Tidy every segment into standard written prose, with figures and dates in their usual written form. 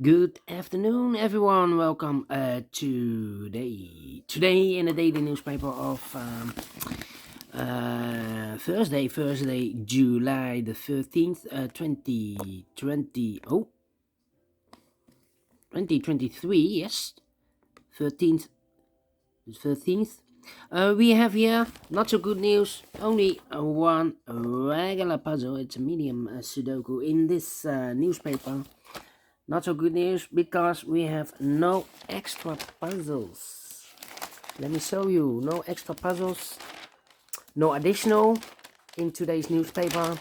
Good afternoon, everyone. Welcome today in the daily newspaper of Thursday, July the 13th, 2023. Yes, 13th, 13th. We have here not so good news. Only one regular puzzle. It's a medium Sudoku in this newspaper. Not so good news because we have no extra puzzles. Let me show you. No extra puzzles. No additional in today's newspaper.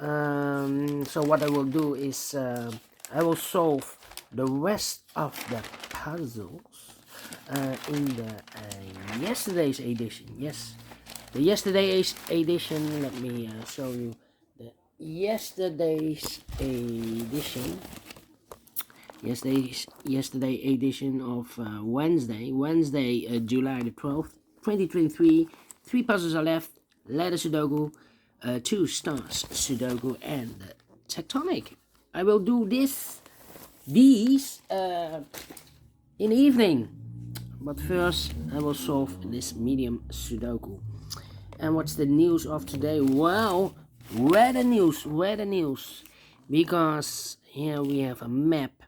So what I will do is I will solve the rest of the puzzles in the yesterday's edition. Yes, the yesterday's edition. Let me show you the yesterday's edition. Yesterday edition of Wednesday, July the 12th, 2023. 3 puzzles are left: letter Sudoku, 2 stars Sudoku, and tectonic. I will do these in the evening, but first I will solve this medium Sudoku. And what's the news of today? Well, weather news, because here we have a map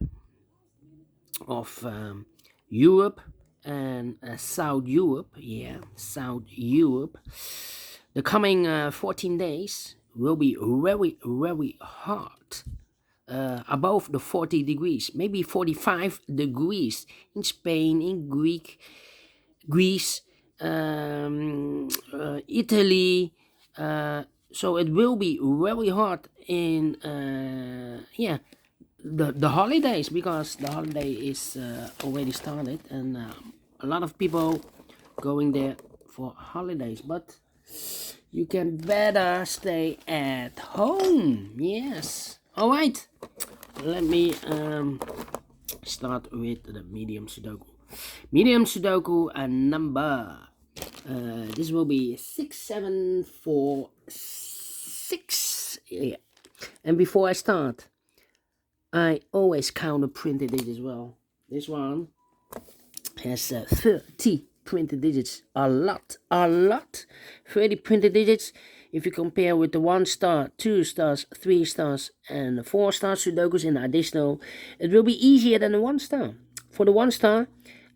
of Europe and South Europe. South Europe. The coming 14 days will be very hot, above the 40 degrees, maybe 45 degrees in Spain, in Greece, Italy. So it will be very hot in the holidays, because the holiday is already started, and a lot of people going there for holidays, but you can better stay at home. Yes, all right, let me start with the medium Sudoku number. This will be 6746. Yeah. And before I start, I always count the printed digits. Well, this one has 30 printed digits. A lot. 30 printed digits. If you compare with the 1 star, 2 stars, 3 stars, and 4 star Sudokus in additional, it will be easier than the 1 star. For the 1 star,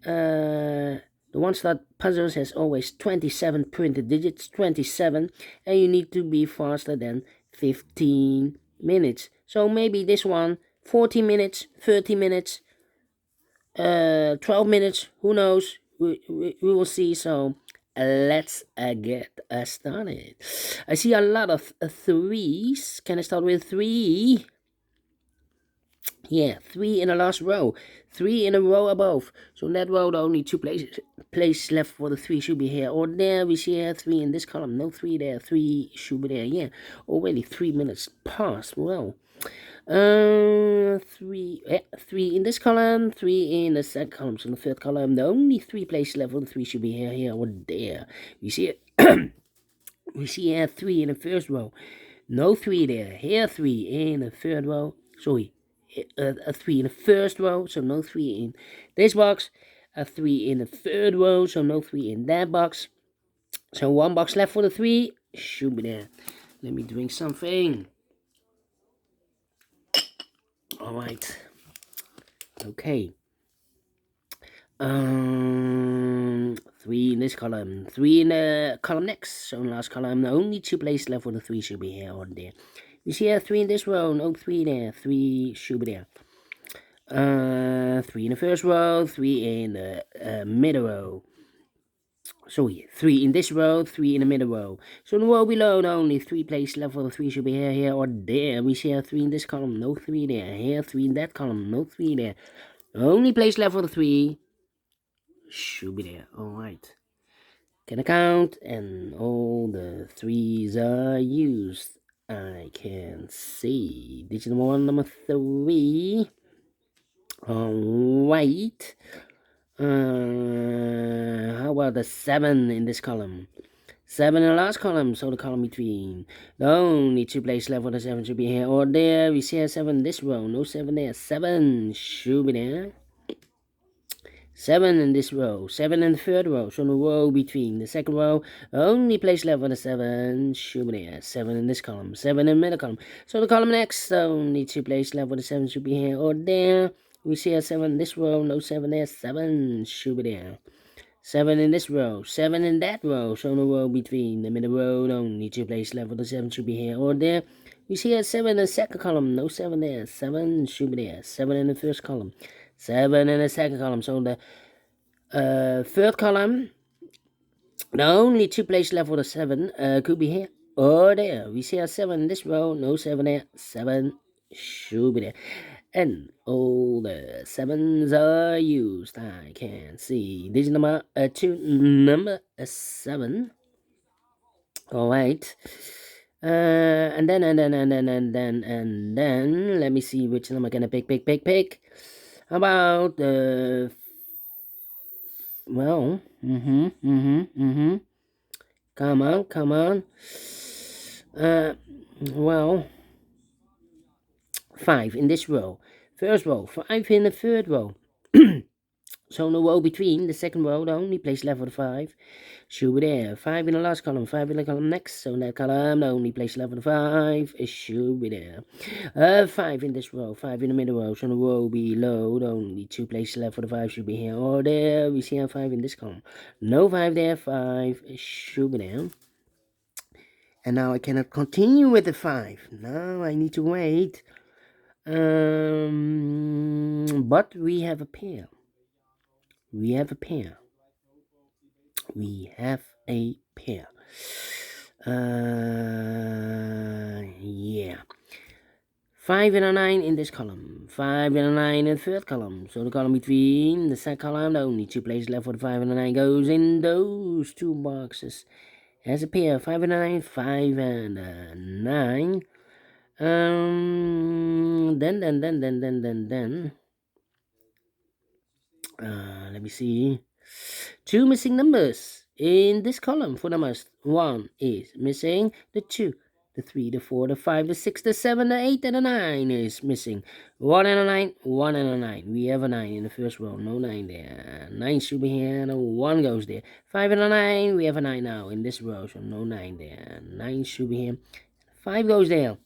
the 1 star puzzles has always 27 printed digits, 27, and you need to be faster than 15 minutes. So maybe this one, 40 minutes, 30 minutes, 12 minutes, who knows, we will see. So let's get started. I see a lot of 3s. Can I start with 3? Yeah, 3 in the last row, 3 in a row above. So in that row, the only 2 places left for the 3 should be here or there. We see here 3 in this column, no 3 there, 3 should be there. Yeah, already 3 minutes passed. Well, 3 in this column, 3 in the second column. So in the third column, the only 3 places left for the 3 should be here or there. We see it. We see here 3 in the first row, no 3 there. Here 3 in the third row. Sorry, a 3 in the first row, so no 3 in this box. A 3 in the third row, so no 3 in that box. So 1 box left for the 3 should be there. Let me drink something. All right. Okay. 3 in this column, 3 in the column next. So in the last column, the only 2 places left for the 3 should be here or there. You see here 3 in this row, no 3 there, 3 should be there. 3 in the first row, 3 in the middle row. Sorry, 3 in this row, 3 in the middle row. So in the row below, the only 3 places left for the 3 should be here or there. We see here 3 in this column, no 3 there. Here 3 in that column, no 3 there. The only place left for the 3 should be there. All right. Can I count? And all the 3s are used. I can see digit number 1, number 3. All right. How about the 7 in this column? 7 in the last column, so the column between. The only two place left for the 7 should be here or there. We see a 7 in this row, no 7 there. 7 should be there. 7 in this row, 7 in the third row, so the row between. The second row, only place left for the 7 should be there. 7 in this column, 7 in the middle column. So the column next, only two place left for the 7 should be here or there. We see a 7 in this row, no 7 there. 7 should be there. 7 in this row, 7 in that row, so the row between. The middle row, only two place left for the 7 should be here or there. We see a 7 in the second column, no 7 there. 7 should be there. 7 in the first column, 7 in the second column, so the third column, the only two places left for the 7 could be here or there. We see a 7 in this row, no 7 there. 7 should be there. And all the 7s are used. I can see digit number 2, number 7. Alright. And then, let me see which number I'm gonna pick. How about the well, come on. Well, 5 in this row. First row, 5 in the third row. So in the row between, the second row, the only place left for the 5 should be there. 5 in the last column, 5 in the column next. So in that column, the only place left for the 5 should be there. 5 in this row, 5 in the middle row. So in the row below, the only two places left for the 5 should be here or there. We see a 5 in this column. No 5 there, 5 should be there. And now I cannot continue with the 5. Now I need to wait. But we have a pair. Yeah. 5 and a 9 in this column. 5 and a 9 in the third column. So the column between the second column, the only two places left for the 5 and a 9 goes in those two boxes. As a pair, 5 and a 9, 5 and a 9. Let me see. 2 missing numbers in this column for numbers. 1 is missing. The 2, the 3, the 4, the 5, the 6, the 7, the 8, and the 9 is missing. 1 and a 9, 1 and a 9. We have a 9 in the first row. No 9 there. 9 should be here. No 1 goes there. 5 and a 9. We have a 9 now in this row. So no 9 there. 9 should be here. 5 goes there.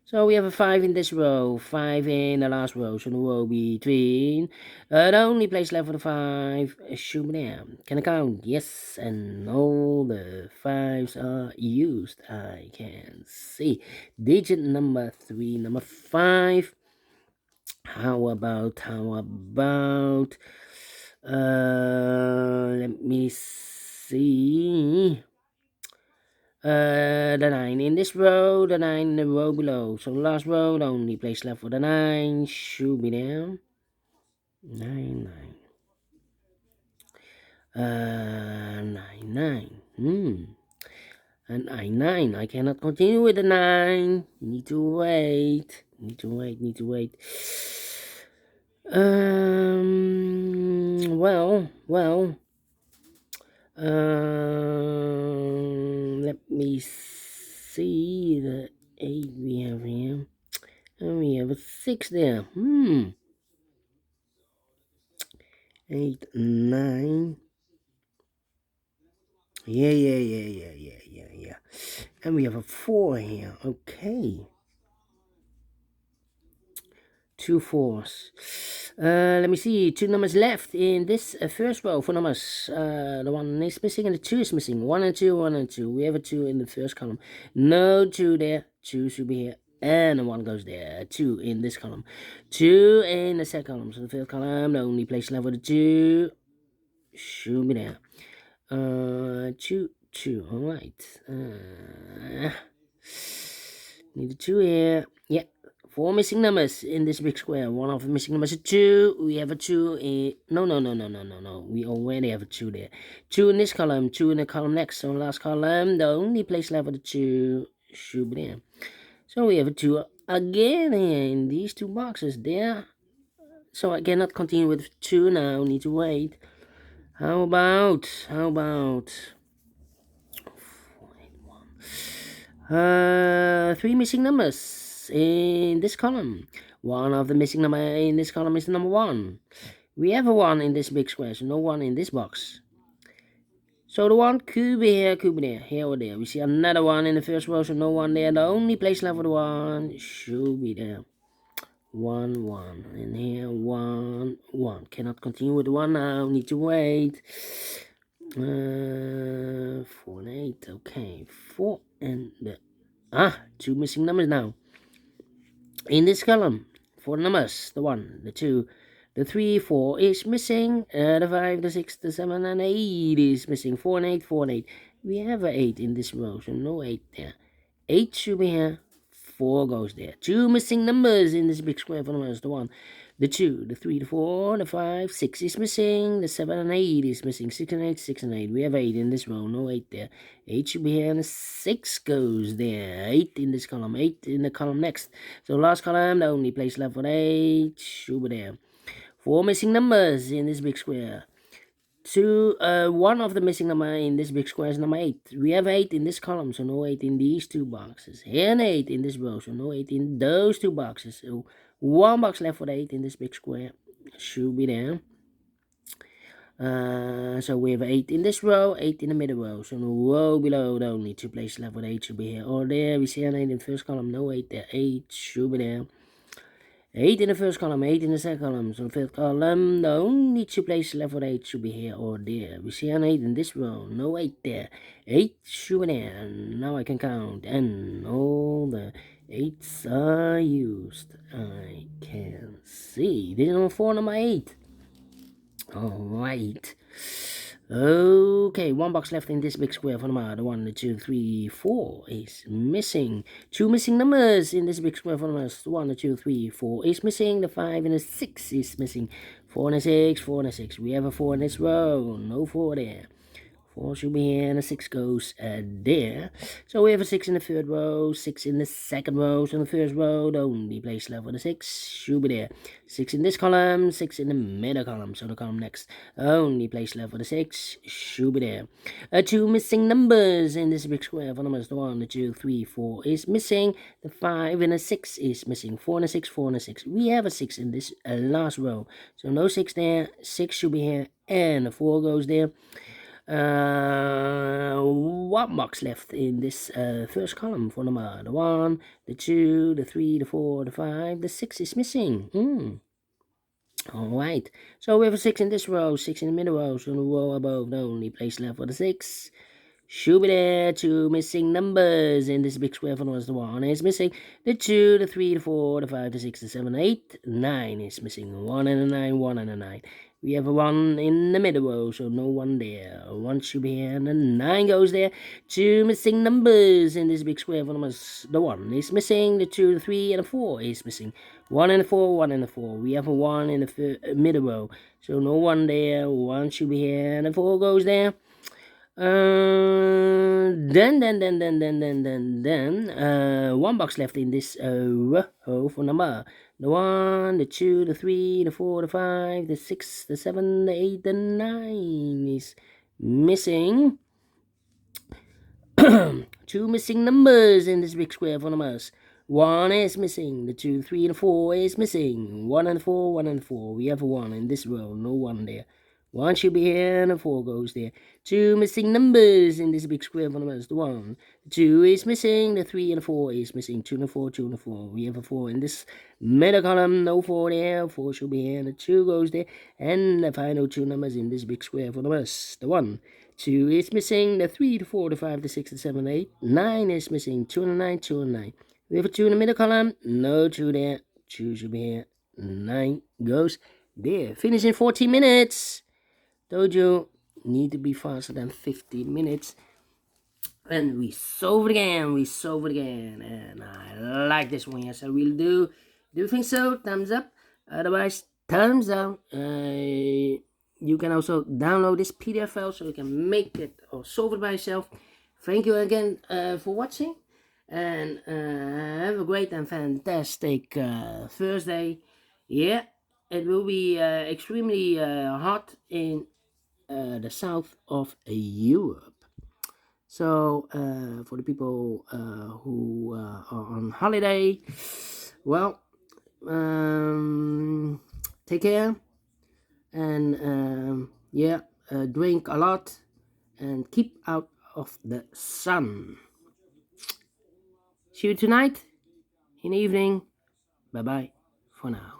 So we have a 5 in this row, 5 in the last row, so the row between. The only place left for the 5 should be there. Can I count? Yes, and all the 5s are used. I can see. Digit number 3, number 5. How about, let me see. The 9 in this row, the 9 in the row below. So the last row, the only place left for the 9 should be there. 9. 9. And 9. I cannot continue with the 9. Need to wait. Let me see the 8 we have here. And we have a 6 there. 8, 9. Yeah. And we have a 4 here. Okay. 2 4s. Let me see. 2 numbers left in this first row for numbers. The 1 is missing and the 2 is missing. 1 and 2, 1 and 2. We have a 2 in the first column. No 2 there. 2 should be here. And the 1 goes there. 2 in this column. 2 in the second column. So the third column, the only place left for the 2 should be there. 2. Alright. Need a 2 here. Yeah. 4 missing numbers in this big square. One of the missing numbers is 2. We have a 2 in... No. We already have a 2 there. 2 in this column. 2 in the column next. So last column, the only place left for the 2 should be there. So we have a 2 again here in these two boxes there. So I cannot continue with 2 now. Need to wait. How about Three missing numbers in this column. One of the missing number in this column is the number 1. We have a 1 in this big square, so no 1 in this box. So the 1 could be here, could be there, here or there. We see another 1 in the first row, so no 1 there. The only place left for the 1 should be there. 1, 1. And here, 1, 1. Cannot continue with the 1 now. Need to wait. 4 and 8. Okay. 4 and the... 2 missing numbers now. In this column, 4 numbers. The 1, the 2, the 3, 4 is missing. The 5, the 6, the 7, and 8 is missing. 4 and 8, 4 and 8. We have an 8 in this row, so no 8 there. 8 should be here. 4 goes there. 2 missing numbers in this big square for numbers. The 1, the 2, the 3, the 4, the 5, 6 is missing. The 7 and 8 is missing. 6 and 8, 6 and 8. We have 8 in this row. No 8 there. 8 should be here and the 6 goes there. 8 in this column. 8 in the column next. So last column, the only place left for 8 should be there. 4 missing numbers in this big square. 1 of the missing number in this big square is number 8. We have 8 in this column, so no 8 in these 2 boxes. And 8 in this row, so no 8 in those 2 boxes. So 1 box left for the 8 in this big square. Should be there. So we have 8 in this row, 8 in the middle row. So the row below, the only 2 places left for the 8 should be here or there. We see an 8 in the first column, no 8 there. 8 should be there. 8 in the first column, 8 in the second column. So the third column, the only 2 places left for 8 should be here or there. We see an 8 in this row, no 8 there. 8 should be there. And now I can count. And all the 8s are used. I can see. This is number 4, number 8. Alright. Okay, 1 box left in this big square for number. The 1, the 2, 3, 4 is missing. 2 missing numbers in this big square for numbers. The 1, the 2, 3, 4 is missing. The 5 and the 6 is missing. 4 and a 6, 4 and a 6. We have a 4 in this row. No 4 there. 4 should be here and a 6 goes there. So we have a 6 in the third row, 6 in the second row. So in the first row, the only place left for the 6 should be there. 6 in this column, 6 in the middle column. So the column next, only place left for the 6 should be there. 2 missing numbers in this big square for numbers. The 1, the 2, 3, 4 is missing. The 5 and a 6 is missing. 4 and a 6, 4 and a 6. We have a 6 in this last row. So no 6 there. 6 should be here and the 4 goes there. 1 box left in this first column for number. The 1, the 2, the 3, the 4, the 5, the 6 is missing. Alright, so we have a 6 in this row, 6 in the middle row, so the row above, the only place left for the 6 should be there. 2 missing numbers in this big square for numbers. The 1 is missing. The 2, the 3, the 4, the 5, the 6, the 7, 8, 9 is missing. 1 and a 9, 1 and a 9. We have a 1 in the middle row, so no 1 there. 1 should be here, and the 9 goes there. 2 missing numbers in this big square for numbers. The 1 is missing. The 2, the 3, and the 4 is missing. 1 and the 4, 1 and the 4. We have a 1 in the middle row, so no 1 there. 1 should be here, and the 4 goes there. Then, 1 box left in this row for number. The 1, the 2, the 3, the 4, the 5, the 6, the 7, the 8, the 9 is missing. 2 missing numbers in this big square for numbers. 1 is missing. The 2, 3, and 4 is missing. 1 and 4, 1 and 4. We have a 1 in this row, no 1 there. 1 should be here and a 4 goes there. 2 missing numbers in this big square for numbers. The 1, the 2 is missing. The 3 and the 4 is missing. 2 and a 4, 2 and a 4. We have a 4 in this middle column. No 4 there. 4 should be here and the 2 goes there. And the final 2 numbers in this big square for numbers. The 1, 2 is missing. The 3, the 4, the 5, the 6, the 7, 8. 9 is missing. 2 and a 9, 2 and 9. We have a 2 in the middle column. No 2 there. 2 should be here. 9 goes there. Finish in 40 minutes. Told you, need to be faster than 15 minutes. And we solve it again, and I like this one, yes I will do. Do you think so? Thumbs up, otherwise thumbs down. You can also download this PDF file so you can make it or solve it by yourself. Thank you again for watching, and have a great and fantastic Thursday. Yeah, it will be extremely hot in the south of Europe. So for the people who are on holiday, well, take care, and yeah, drink a lot and keep out of the sun. See you tonight in the evening. Bye bye for now.